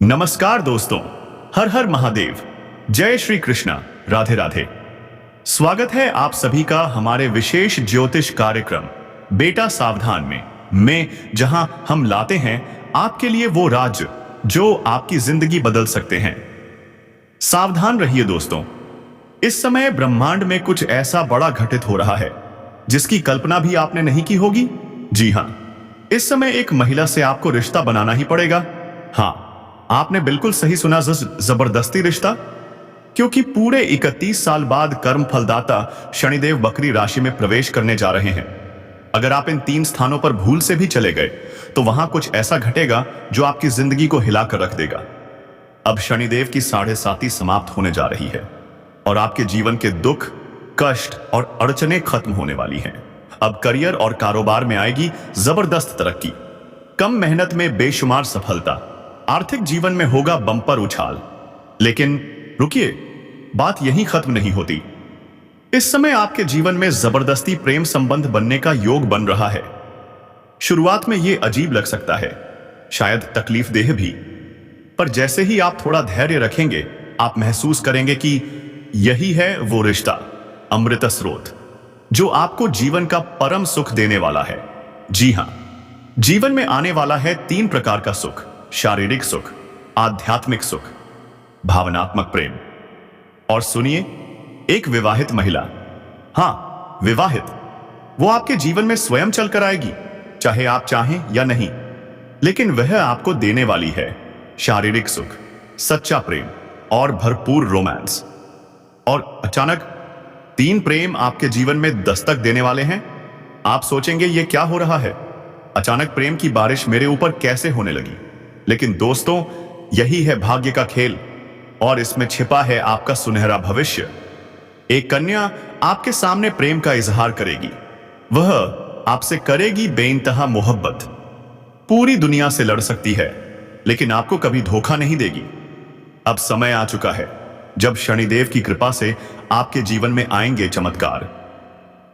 नमस्कार दोस्तों, हर हर महादेव, जय श्री कृष्णा, राधे राधे। स्वागत है आप सभी का हमारे विशेष ज्योतिष कार्यक्रम बेटा सावधान में जहां हम लाते हैं आपके लिए वो राज जो आपकी जिंदगी बदल सकते हैं। सावधान रहिए दोस्तों, इस समय ब्रह्मांड में कुछ ऐसा बड़ा घटित हो रहा है जिसकी कल्पना भी आपने नहीं की होगी। जी हां, इस समय एक महिला से आपको रिश्ता बनाना ही पड़ेगा। हाँ, आपने बिल्कुल सही सुना, जबरदस्ती रिश्ता। क्योंकि पूरे 31 साल बाद कर्म फलदाता शनिदेव बकरी राशि में प्रवेश करने जा रहे हैं। अगर आप इन 3 स्थानों पर भूल से भी चले गए तो वहां कुछ ऐसा घटेगा जो आपकी जिंदगी को हिलाकर रख देगा। अब शनिदेव की 7.5 समाप्त होने जा रही है और आपके जीवन के दुख, कष्ट और अड़चने खत्म होने वाली हैं। अब करियर और कारोबार में आएगी जबरदस्त तरक्की, कम मेहनत में बेशुमार सफलता, आर्थिक जीवन में होगा बम्पर उछाल। लेकिन रुकिए, बात यहीं खत्म नहीं होती। इस समय आपके जीवन में जबरदस्ती प्रेम संबंध बनने का योग बन रहा है। शुरुआत में यह अजीब लग सकता है, शायद तकलीफ देह भी, पर जैसे ही आप थोड़ा धैर्य रखेंगे आप महसूस करेंगे कि यही है वो रिश्ता, अमृत स्रोत, जो आपको जीवन का परम सुख देने वाला है। जी हां, जीवन में आने वाला है 3 प्रकार का सुख: शारीरिक सुख, आध्यात्मिक सुख, भावनात्मक प्रेम। और सुनिए, एक विवाहित महिला, हां विवाहित, वो आपके जीवन में स्वयं चलकर आएगी, चाहे आप चाहें या नहीं, लेकिन वह आपको देने वाली है शारीरिक सुख, सच्चा प्रेम और भरपूर रोमांस। और अचानक 3 प्रेम आपके जीवन में दस्तक देने वाले हैं। आप सोचेंगे ये क्या हो रहा है, अचानक प्रेम की बारिश मेरे ऊपर कैसे होने लगी? लेकिन दोस्तों, यही है भाग्य का खेल और इसमें छिपा है आपका सुनहरा भविष्य। एक कन्या आपके सामने प्रेम का इजहार करेगी। वह आपसे करेगी बेइंतहा मोहब्बत, पूरी दुनिया से लड़ सकती है लेकिन आपको कभी धोखा नहीं देगी। अब समय आ चुका है जब शनिदेव की कृपा से आपके जीवन में आएंगे चमत्कार,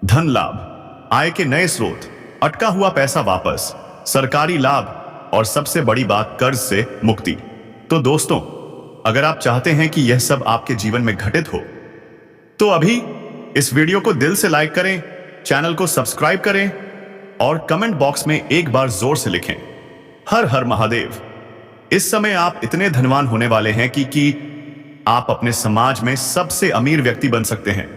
धन लाभ, आय के नए स्रोत, अटका हुआ पैसा वापस, सरकारी लाभ और सबसे बड़ी बात, कर्ज से मुक्ति। तो दोस्तों, अगर आप चाहते हैं कि यह सब आपके जीवन में घटित हो तो अभी इस वीडियो को दिल से लाइक करें, चैनल को सब्सक्राइब करें और कमेंट बॉक्स में एक बार जोर से लिखें, हर हर महादेव। इस समय आप इतने धनवान होने वाले हैं कि आप अपने समाज में सबसे अमीर व्यक्ति बन सकते हैं।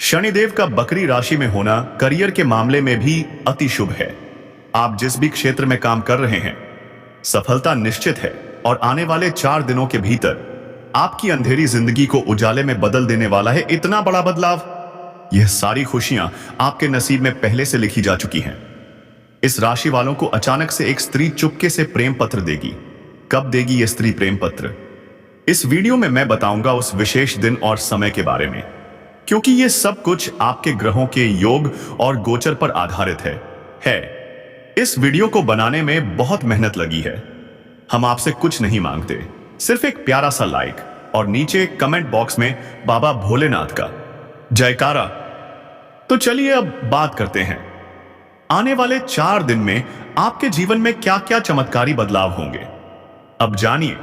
शनिदेव का बकरी राशि में होना करियर के मामले में भी अति शुभ है। आप जिस भी क्षेत्र में काम कर रहे हैं, सफलता निश्चित है और आने वाले 4 दिनों के भीतर आपकी अंधेरी जिंदगी को उजाले में बदल देने वाला है इतना बड़ा बदलाव। यह सारी खुशियां आपके नसीब में पहले से लिखी जा चुकी हैं। इस राशि वालों को अचानक से एक स्त्री चुपके से प्रेम पत्र देगी। कब देगी यह स्त्री प्रेम पत्र? इस वीडियो में मैं बताऊंगा उस विशेष दिन और समय के बारे में, क्योंकि यह सब कुछ आपके ग्रहों के योग और गोचर पर आधारित है। इस वीडियो को बनाने में बहुत मेहनत लगी है। हम आपसे कुछ नहीं मांगते, सिर्फ एक प्यारा सा लाइक और नीचे कमेंट बॉक्स में बाबा भोलेनाथ का जयकारा। तो चलिए अब बात करते हैं, आने वाले 4 दिन में आपके जीवन में क्या क्या चमत्कारी बदलाव होंगे। अब जानिए,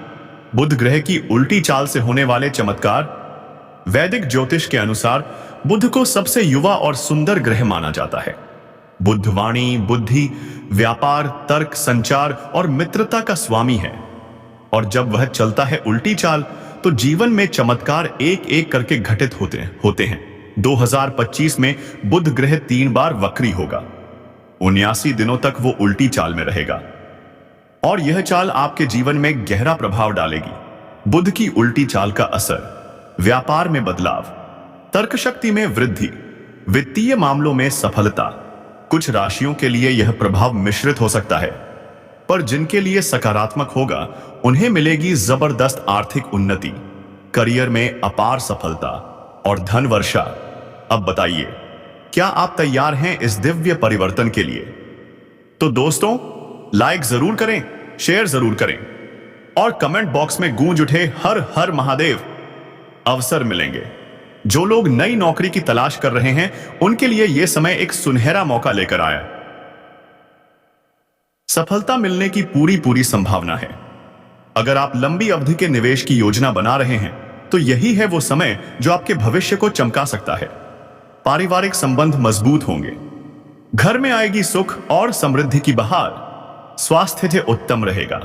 बुध ग्रह की उल्टी चाल से होने वाले चमत्कार। वैदिक ज्योतिष के अनुसार बुध को सबसे युवा और सुंदर ग्रह माना जाता है। बुध वाणी, बुद्धि, व्यापार, तर्क, संचार और मित्रता का स्वामी है और जब वह चलता है उल्टी चाल तो जीवन में चमत्कार एक एक करके घटित होते हैं। 2025 में बुध ग्रह 3 बार वक्री होगा। 79 दिनों तक वो उल्टी चाल में रहेगा और यह चाल आपके जीवन में गहरा प्रभाव डालेगी। बुध की उल्टी चाल का असर: व्यापार में बदलाव, तर्क शक्ति में वृद्धि, वित्तीय मामलों में सफलता। कुछ राशियों के लिए यह प्रभाव मिश्रित हो सकता है, पर जिनके लिए सकारात्मक होगा उन्हें मिलेगी जबरदस्त आर्थिक उन्नति, करियर में अपार सफलता और धन वर्षा। अब बताइए, क्या आप तैयार हैं इस दिव्य परिवर्तन के लिए? तो दोस्तों, लाइक जरूर करें, शेयर जरूर करें और कमेंट बॉक्स में गूंज उठे हर हर महादेव। अवसर मिलेंगे। जो लोग नई नौकरी की तलाश कर रहे हैं उनके लिए यह समय एक सुनहरा मौका लेकर आया। सफलता मिलने की पूरी संभावना है। अगर आप लंबी अवधि के निवेश की योजना बना रहे हैं तो यही है वो समय जो आपके भविष्य को चमका सकता है। पारिवारिक संबंध मजबूत होंगे, घर में आएगी सुख और समृद्धि की बहार, स्वास्थ्य उत्तम रहेगा।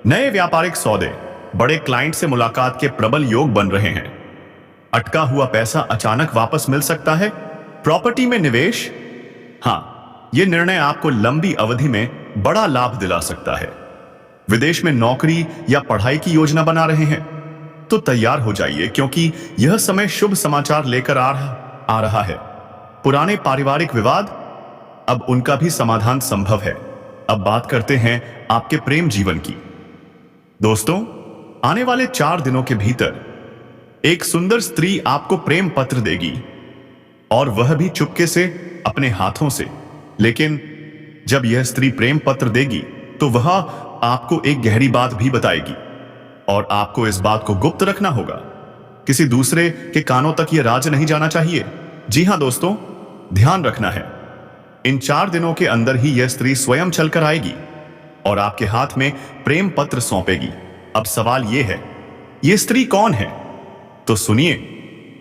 नए व्यापारिक सौदे, बड़े क्लाइंट से मुलाकात के प्रबल योग बन रहे हैं। अटका हुआ पैसा अचानक वापस मिल सकता है। प्रॉपर्टी में निवेश, हाँ, यह निर्णय आपको लंबी अवधि में बड़ा लाभ दिला सकता है। विदेश में नौकरी या पढ़ाई की योजना बना रहे हैं तो तैयार हो जाइए, क्योंकि यह समय शुभ समाचार लेकर आ रहा है। पुराने पारिवारिक विवाद, अब उनका भी समाधान संभव है। अब बात करते हैं आपके प्रेम जीवन की। दोस्तों, आने वाले 4 दिनों के भीतर एक सुंदर स्त्री आपको प्रेम पत्र देगी, और वह भी चुपके से, अपने हाथों से। लेकिन जब यह स्त्री प्रेम पत्र देगी तो वह आपको एक गहरी बात भी बताएगी, और आपको इस बात को गुप्त रखना होगा। किसी दूसरे के कानों तक यह राज नहीं जाना चाहिए। जी हां दोस्तों, ध्यान रखना है, इन 4 दिनों के अंदर ही यह स्त्री स्वयं चलकर आएगी और आपके हाथ में प्रेम पत्र सौंपेगी। अब सवाल यह है, यह स्त्री कौन है? तो सुनिए,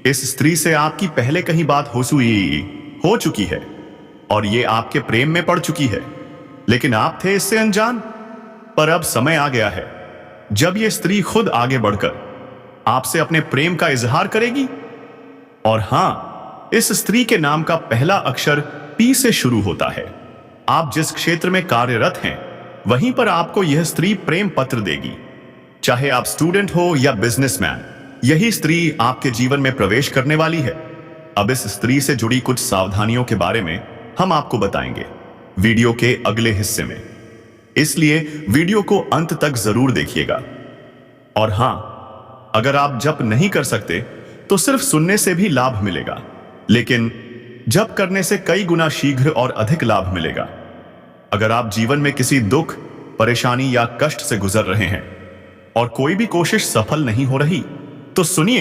इस स्त्री से आपकी पहले कहीं बात हो चुकी है और ये आपके प्रेम में पड़ चुकी है, लेकिन आप थे इससे अनजान। पर अब समय आ गया है जब यह स्त्री खुद आगे बढ़कर आपसे अपने प्रेम का इजहार करेगी। और हां, इस स्त्री के नाम का पहला अक्षर पी से शुरू होता है। आप जिस क्षेत्र में कार्यरत हैं वहीं पर आपको यह स्त्री प्रेम पत्र देगी। चाहे आप स्टूडेंट हो या बिजनेसमैन, यही स्त्री आपके जीवन में प्रवेश करने वाली है। अब इस स्त्री से जुड़ी कुछ सावधानियों के बारे में हम आपको बताएंगे वीडियो के अगले हिस्से में, इसलिए वीडियो को अंत तक जरूर देखिएगा। और हां, अगर आप जप नहीं कर सकते तो सिर्फ सुनने से भी लाभ मिलेगा, लेकिन जप करने से कई गुना शीघ्र और अधिक लाभ मिलेगा। अगर आप जीवन में किसी दुख, परेशानी या कष्ट से गुजर रहे हैं और कोई भी कोशिश सफल नहीं हो रही, तो सुनिए,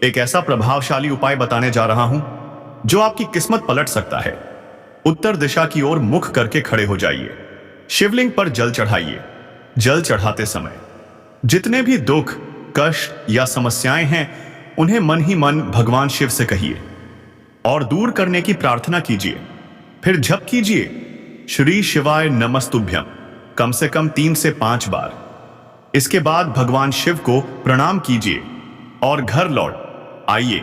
एक ऐसा प्रभावशाली उपाय बताने जा रहा हूं जो आपकी किस्मत पलट सकता है। उत्तर दिशा की ओर मुख करके खड़े हो जाइए, शिवलिंग पर जल चढ़ाइए। जल चढ़ाते समय जितने भी दुख, कष्ट या समस्याएं हैं उन्हें मन ही मन भगवान शिव से कहिए और दूर करने की प्रार्थना कीजिए। फिर जप कीजिए, श्री शिवाय नमस्तुभ्यम, कम से कम 3 से 5 बार। इसके बाद भगवान शिव को प्रणाम कीजिए और घर लौट आइए।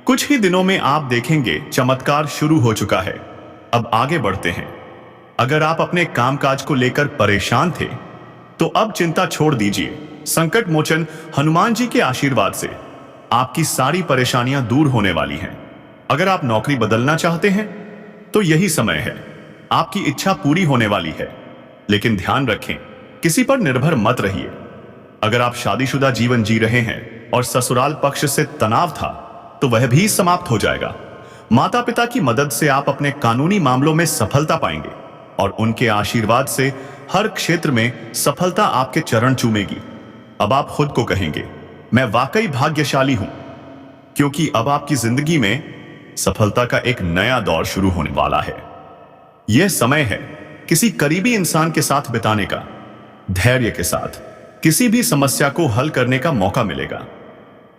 कुछ ही दिनों में आप देखेंगे चमत्कार शुरू हो चुका है। अब आगे बढ़ते हैं। अगर आप अपने कामकाज को लेकर परेशान थे तो अब चिंता छोड़ दीजिए। संकट मोचन हनुमान जी के आशीर्वाद से आपकी सारी परेशानियां दूर होने वाली हैं। अगर आप नौकरी बदलना चाहते हैं तो यही समय है, आपकी इच्छा पूरी होने वाली है। लेकिन ध्यान रखें, किसी पर निर्भर मत रहिए। अगर आप शादीशुदा जीवन जी रहे हैं और ससुराल पक्ष से तनाव था तो वह भी समाप्त हो जाएगा। माता पिता की मदद से आप अपने कानूनी मामलों में सफलता पाएंगे और उनके आशीर्वाद से हर क्षेत्र में सफलता आपके चरण चूमेगी। अब आप खुद को कहेंगे, मैं वाकई भाग्यशाली हूं, क्योंकि अब आपकी जिंदगी में सफलता का एक नया दौर शुरू होने वाला है। यह समय है किसी करीबी इंसान के साथ बिताने का। धैर्य के साथ किसी भी समस्या को हल करने का मौका मिलेगा।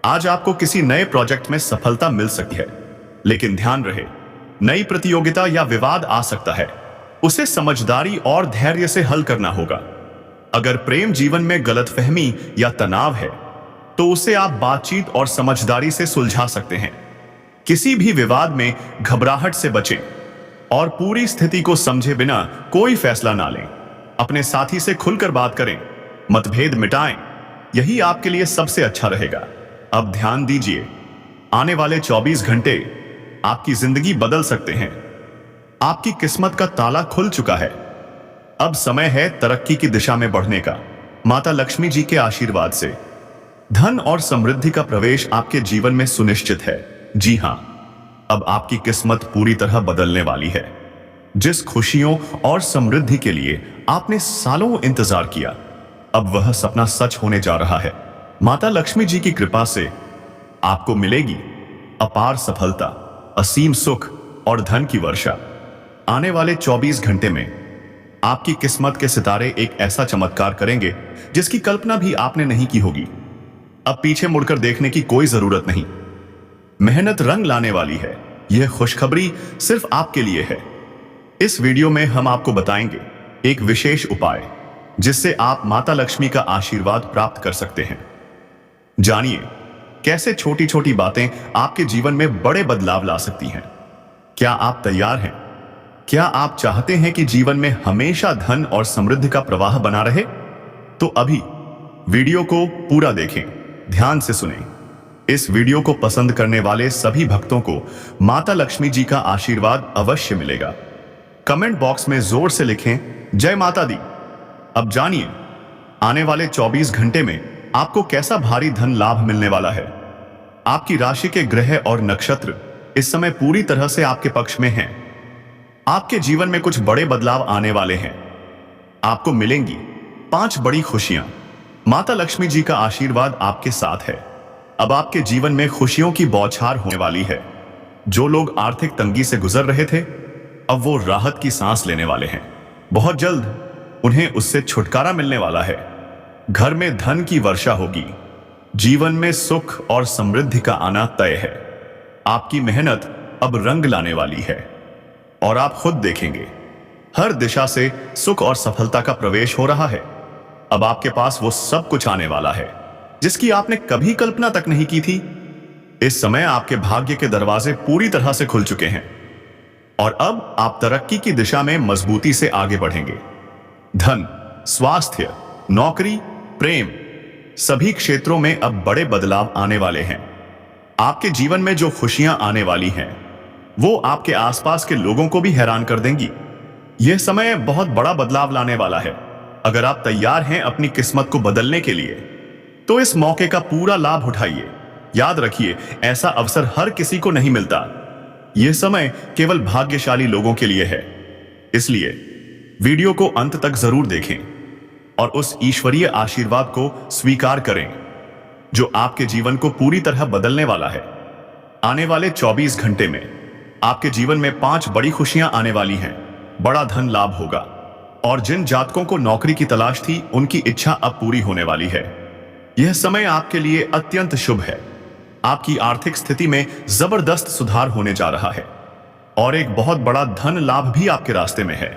आज आपको किसी नए प्रोजेक्ट में सफलता मिल सकती है, लेकिन ध्यान रहे, नई प्रतियोगिता या विवाद आ सकता है। उसे समझदारी और धैर्य से हल करना होगा। अगर प्रेम जीवन में गलतफहमी या तनाव है तो उसे आप बातचीत और समझदारी से सुलझा सकते हैं। किसी भी विवाद में घबराहट से बचें और पूरी स्थिति को समझे बिना कोई फैसला ना लें। अपने साथी से खुलकर बात करें, मतभेद मिटाएं, यही आपके लिए सबसे अच्छा रहेगा। अब ध्यान दीजिए, आने वाले 24 घंटे आपकी जिंदगी बदल सकते हैं। आपकी किस्मत का ताला खुल चुका है। अब समय है तरक्की की दिशा में बढ़ने का। माता लक्ष्मी जी के आशीर्वाद से धन और समृद्धि का प्रवेश आपके जीवन में सुनिश्चित है। जी हां, अब आपकी किस्मत पूरी तरह बदलने वाली है। जिस खुशियों और समृद्धि के लिए आपने सालों इंतजार किया, अब वह सपना सच होने जा रहा है। माता लक्ष्मी जी की कृपा से आपको मिलेगी अपार सफलता, असीम सुख और धन की वर्षा। आने वाले 24 घंटे में आपकी किस्मत के सितारे एक ऐसा चमत्कार करेंगे जिसकी कल्पना भी आपने नहीं की होगी। अब पीछे मुड़कर देखने की कोई जरूरत नहीं। मेहनत रंग लाने वाली है। यह खुशखबरी सिर्फ आपके लिए है। इस वीडियो में हम आपको बताएंगे एक विशेष उपाय जिससे आप माता लक्ष्मी का आशीर्वाद प्राप्त कर सकते हैं। जानिए कैसे छोटी छोटी बातें आपके जीवन में बड़े बदलाव ला सकती हैं। क्या आप तैयार हैं? क्या आप चाहते हैं कि जीवन में हमेशा धन और समृद्धि का प्रवाह बना रहे? तो अभी वीडियो को पूरा देखें, ध्यान से सुनें। इस वीडियो को पसंद करने वाले सभी भक्तों को माता लक्ष्मी जी का आशीर्वाद अवश्य मिलेगा। कमेंट बॉक्स में जोर से लिखें, जय माता दी। अब जानिए आने वाले 24 घंटे में आपको कैसा भारी धन लाभ मिलने वाला है। आपकी राशि के ग्रह और नक्षत्र इस समय पूरी तरह से आपके पक्ष में हैं। आपके जीवन में कुछ बड़े बदलाव आने वाले हैं। आपको मिलेंगी 5 बड़ी खुशियां। माता लक्ष्मी जी का आशीर्वाद आपके साथ है। अब आपके जीवन में खुशियों की बौछार होने वाली है। जो लोग आर्थिक तंगी से गुजर रहे थे, अब वो राहत की सांस लेने वाले हैं। बहुत जल्द उन्हें उससे छुटकारा मिलने वाला है। घर में धन की वर्षा होगी। जीवन में सुख और समृद्धि का आना तय है। आपकी मेहनत अब रंग लाने वाली है और आप खुद देखेंगे हर दिशा से सुख और सफलता का प्रवेश हो रहा है। अब आपके पास वो सब कुछ आने वाला है जिसकी आपने कभी कल्पना तक नहीं की थी। इस समय आपके भाग्य के दरवाजे पूरी तरह से खुल चुके हैं और अब आप तरक्की की दिशा में मजबूती से आगे बढ़ेंगे। धन, स्वास्थ्य, नौकरी, प्रेम, सभी क्षेत्रों में अब बड़े बदलाव आने वाले हैं। आपके जीवन में जो खुशियां आने वाली हैं, वो आपके आसपास के लोगों को भी हैरान कर देंगी। यह समय बहुत बड़ा बदलाव लाने वाला है। अगर आप तैयार हैं अपनी किस्मत को बदलने के लिए, तो इस मौके का पूरा लाभ उठाइए। याद रखिए, ऐसा अवसर हर किसी को नहीं मिलता। यह समय केवल भाग्यशाली लोगों के लिए है। इसलिए वीडियो को अंत तक जरूर देखें और उस ईश्वरीय आशीर्वाद को स्वीकार करें जो आपके जीवन को पूरी तरह बदलने वाला है। आने वाले 24 घंटे में आपके जीवन में 5 बड़ी खुशियां आने वाली हैं। बड़ा धन लाभ होगा और जिन जातकों को नौकरी की तलाश थी, उनकी इच्छा अब पूरी होने वाली है। यह समय आपके लिए अत्यंत शुभ है। आपकी आर्थिक स्थिति में जबरदस्त सुधार होने जा रहा है और एक बहुत बड़ा धन लाभ भी आपके रास्ते में है।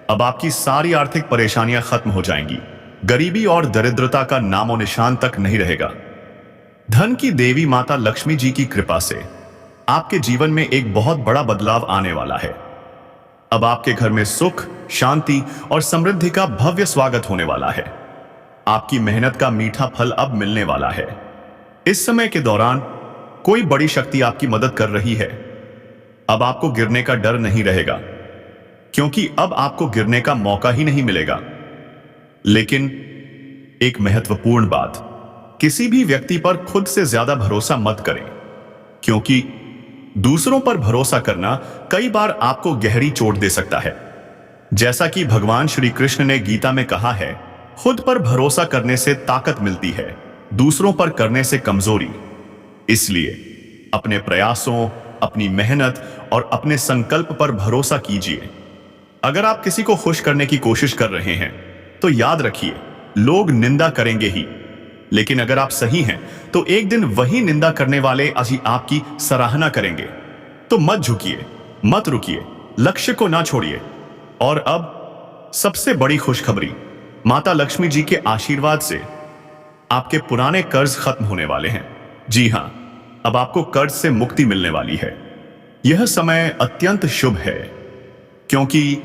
अब आपकी सारी आर्थिक परेशानियां खत्म हो जाएंगी। गरीबी और दरिद्रता का नामो निशान तक नहीं रहेगा। धन की देवी माता लक्ष्मी जी की कृपा से आपके जीवन में एक बहुत बड़ा बदलाव आने वाला है। अब आपके घर में सुख, शांति और समृद्धि का भव्य स्वागत होने वाला है। आपकी मेहनत का मीठा फल अब मिलने वाला है। इस समय के दौरान कोई बड़ी शक्ति आपकी मदद कर रही है। अब आपको गिरने का डर नहीं रहेगा, क्योंकि अब आपको गिरने का मौका ही नहीं मिलेगा। लेकिन एक महत्वपूर्ण बात, किसी भी व्यक्ति पर खुद से ज्यादा भरोसा मत करें, क्योंकि दूसरों पर भरोसा करना कई बार आपको गहरी चोट दे सकता है। जैसा कि भगवान श्री कृष्ण ने गीता में कहा है, खुद पर भरोसा करने से ताकत मिलती है, दूसरों पर करने से कमजोरी। इसलिए अपने प्रयासों, अपनी मेहनत और अपने संकल्प पर भरोसा कीजिए। अगर आप किसी को खुश करने की कोशिश कर रहे हैं, तो याद रखिए, लोग निंदा करेंगे ही। लेकिन अगर आप सही हैं, तो एक दिन वही निंदा करने वाले आपकी सराहना करेंगे। तो मत झुकिए, मत रुकिए, लक्ष्य को ना छोड़िए। और अब सबसे बड़ी खुशखबरी, माता लक्ष्मी जी के आशीर्वाद से आपके पुराने कर्ज खत्म होने वाले हैं। जी हां, अब आपको कर्ज से मुक्ति मिलने वाली है। यह समय अत्यंत शुभ है, क्योंकि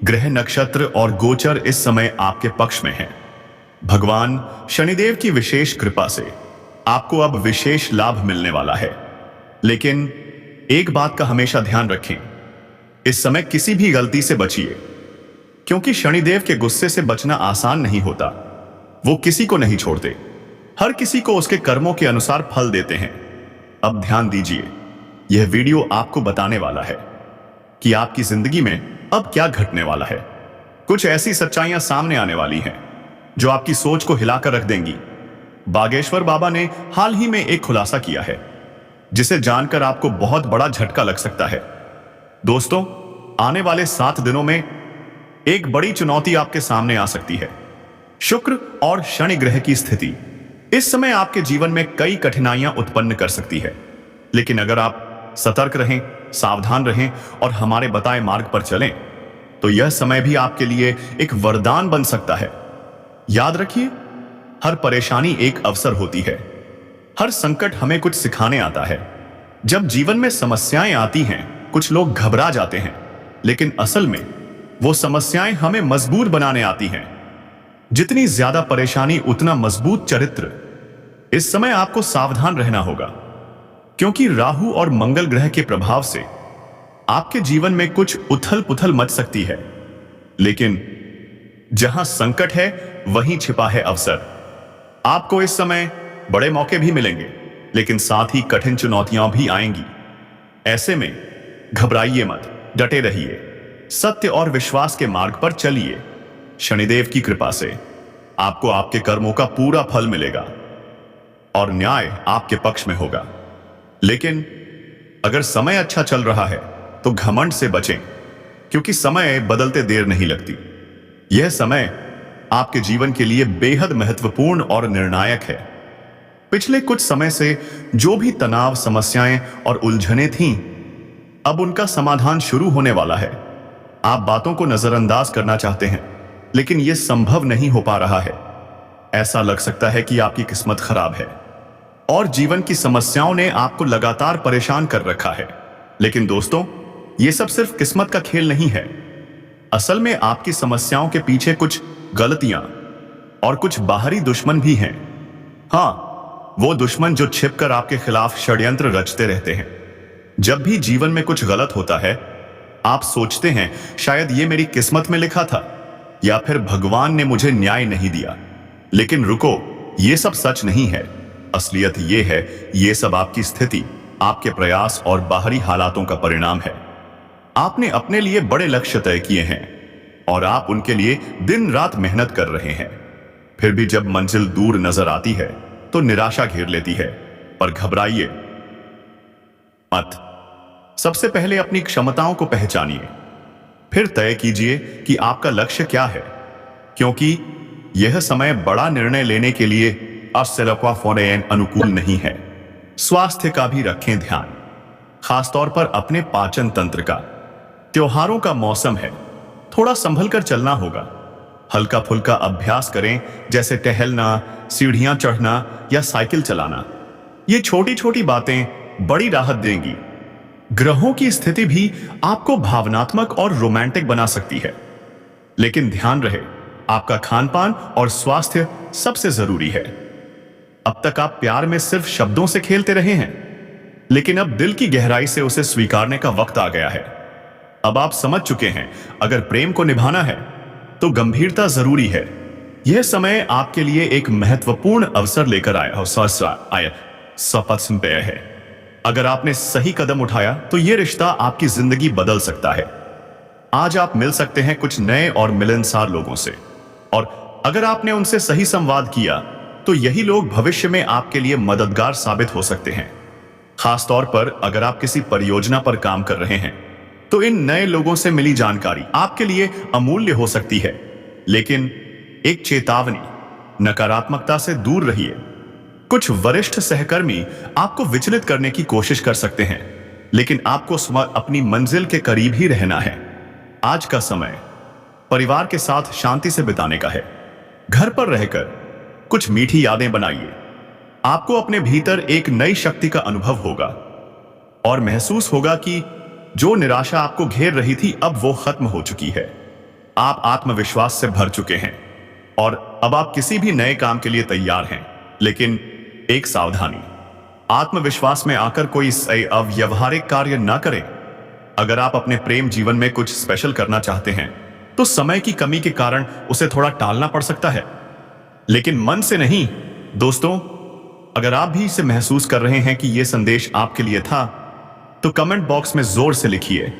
ग्रह, नक्षत्र और गोचर इस समय आपके पक्ष में हैं। भगवान शनिदेव की विशेष कृपा से आपको अब विशेष लाभ मिलने वाला है। लेकिन एक बात का हमेशा ध्यान रखें, इस समय किसी भी गलती से बचिए, क्योंकि शनिदेव के गुस्से से बचना आसान नहीं होता। वो किसी को नहीं छोड़ते, हर किसी को उसके कर्मों के अनुसार फल देते हैं। अब ध्यान दीजिए, यह वीडियो आपको बताने वाला है कि आपकी जिंदगी में अब क्या घटने वाला है। कुछ ऐसी सच्चाइयां सामने आने वाली हैं जो आपकी सोच को हिलाकर रख देंगी। बागेश्वर बाबा ने हाल ही में एक खुलासा किया है, जिसे जानकर आपको बहुत बड़ा झटका लग सकता है। दोस्तों, आने वाले 7 दिनों में एक बड़ी चुनौती आपके सामने आ सकती है। शुक्र और शनि ग्रह की स्थिति इस समय आपके जीवन में कई कठिनाइयां उत्पन्न कर सकती है, लेकिन अगर आप सतर्क रहें, सावधान रहें और हमारे बताए मार्ग पर चलें, तो यह समय भी आपके लिए एक वरदान बन सकता है। याद रखिए, हर परेशानी एक अवसर होती है। हर संकट हमें कुछ सिखाने आता है। जब जीवन में समस्याएं आती हैं, कुछ लोग घबरा जाते हैं, लेकिन असल में वो समस्याएं हमें मजबूत बनाने आती हैं। जितनी ज्यादा परेशानी उतना मजबूत चरित्र। इस समय आपको सावधान रहना होगा, क्योंकि राहु और मंगल ग्रह के प्रभाव से आपके जीवन में कुछ उथल पुथल मच सकती है। लेकिन जहां संकट है वहीं छिपा है अवसर। आपको इस समय बड़े मौके भी मिलेंगे, लेकिन साथ ही कठिन चुनौतियां भी आएंगी। ऐसे में घबराइए मत, डटे रहिए, सत्य और विश्वास के मार्ग पर चलिए। शनिदेव की कृपा से आपको आपके कर्मों का पूरा फल मिलेगा और न्याय आपके पक्ष में होगा। लेकिन अगर समय अच्छा चल रहा है तो घमंड से बचें, क्योंकि समय बदलते देर नहीं लगती। यह समय आपके जीवन के लिए बेहद महत्वपूर्ण और निर्णायक है। पिछले कुछ समय से जो भी तनाव, समस्याएं और उलझनें थीं, अब उनका समाधान शुरू होने वाला है। आप बातों को नजरअंदाज करना चाहते हैं, लेकिन यह संभव नहीं हो पा रहा है। ऐसा लग सकता है कि आपकी किस्मत खराब है और जीवन की समस्याओं ने आपको लगातार परेशान कर रखा है। लेकिन दोस्तों, यह सब सिर्फ किस्मत का खेल नहीं है। असल में आपकी समस्याओं के पीछे कुछ गलतियां और कुछ बाहरी दुश्मन भी हैं। हाँ, वो दुश्मन जो छिपकर आपके खिलाफ षड्यंत्र रचते रहते हैं। जब भी जीवन में कुछ गलत होता है, आप सोचते हैं शायद ये मेरी किस्मत में लिखा था, या फिर भगवान ने मुझे न्याय नहीं दिया। लेकिन रुको, ये सब सच नहीं है। असलियत ये है, ये सब आपकी स्थिति, आपके प्रयास और बाहरी हालातों का परिणाम है। आपने अपने लिए बड़े लक्ष्य तय किए हैं और आप उनके लिए दिन रात मेहनत कर रहे हैं। फिर भी जब मंजिल दूर नजर आती है तो निराशा घेर लेती है। पर घबराइए मत। सबसे पहले अपनी क्षमताओं को पहचानिए, फिर तय कीजिए कि आपका लक्ष्य क्या है, क्योंकि यह समय बड़ा निर्णय लेने के लिए अनुकूल नहीं है। स्वास्थ्य का भी रखें ध्यान, खासतौर पर अपने पाचन तंत्र का। त्योहारों का मौसम है, थोड़ा संभल कर चलना होगा। हल्का फुल्का अभ्यास करें, जैसे टहलना, सीढ़ियां चढ़ना या साइकिल चलाना। ये छोटी छोटी बातें बड़ी राहत देंगी। ग्रहों की स्थिति भी आपको भावनात्मक और रोमांटिक बना सकती है, लेकिन ध्यान रहे, आपका खानपान और स्वास्थ्य सबसे जरूरी है। अब तक आप प्यार में सिर्फ शब्दों से खेलते रहे हैं, लेकिन अब दिल की गहराई से उसे स्वीकारने का वक्त आ गया है। अब आप समझ चुके हैं, अगर प्रेम को निभाना है तो गंभीरता जरूरी है। यह समय आपके लिए एक महत्वपूर्ण अवसर लेकर आया है। अगर आपने सही कदम उठाया तो यह रिश्ता आपकी जिंदगी बदल सकता है। आज आप मिल सकते हैं कुछ नए और मिलनसार लोगों से, और अगर आपने उनसे सही संवाद किया तो यही लोग भविष्य में आपके लिए मददगार साबित हो सकते हैं। खासतौर पर अगर आप किसी परियोजना पर काम कर रहे हैं तो इन नए लोगों से मिली जानकारी आपके लिए अमूल्य हो सकती है। लेकिन एक चेतावनी, नकारात्मकता से दूर रहिए। कुछ वरिष्ठ सहकर्मी आपको विचलित करने की कोशिश कर सकते हैं, लेकिन आपको अपनी मंजिल के करीब ही रहना है। आज का समय परिवार के साथ शांति से बिताने का है। घर पर रहकर कुछ मीठी यादें बनाइए। आपको अपने भीतर एक नई शक्ति का अनुभव होगा और महसूस होगा कि जो निराशा आपको घेर रही थी अब वो खत्म हो चुकी है। आप आत्मविश्वास से भर चुके हैं और अब आप किसी भी नए काम के लिए तैयार हैं। लेकिन एक सावधानी, आत्मविश्वास में आकर कोई अव्यावहारिक कार्य ना करें। अगर आप अपने प्रेम जीवन में कुछ स्पेशल करना चाहते हैं तो समय की कमी के कारण उसे थोड़ा टालना पड़ सकता है, लेकिन मन से नहीं। दोस्तों, अगर आप भी इसे महसूस कर रहे हैं कि यह संदेश आपके लिए था, तो कमेंट बॉक्स में जोर से लिखिए,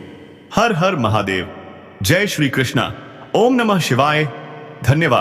हर हर महादेव, जय श्री कृष्णा, ओम नमः शिवाय। धन्यवाद।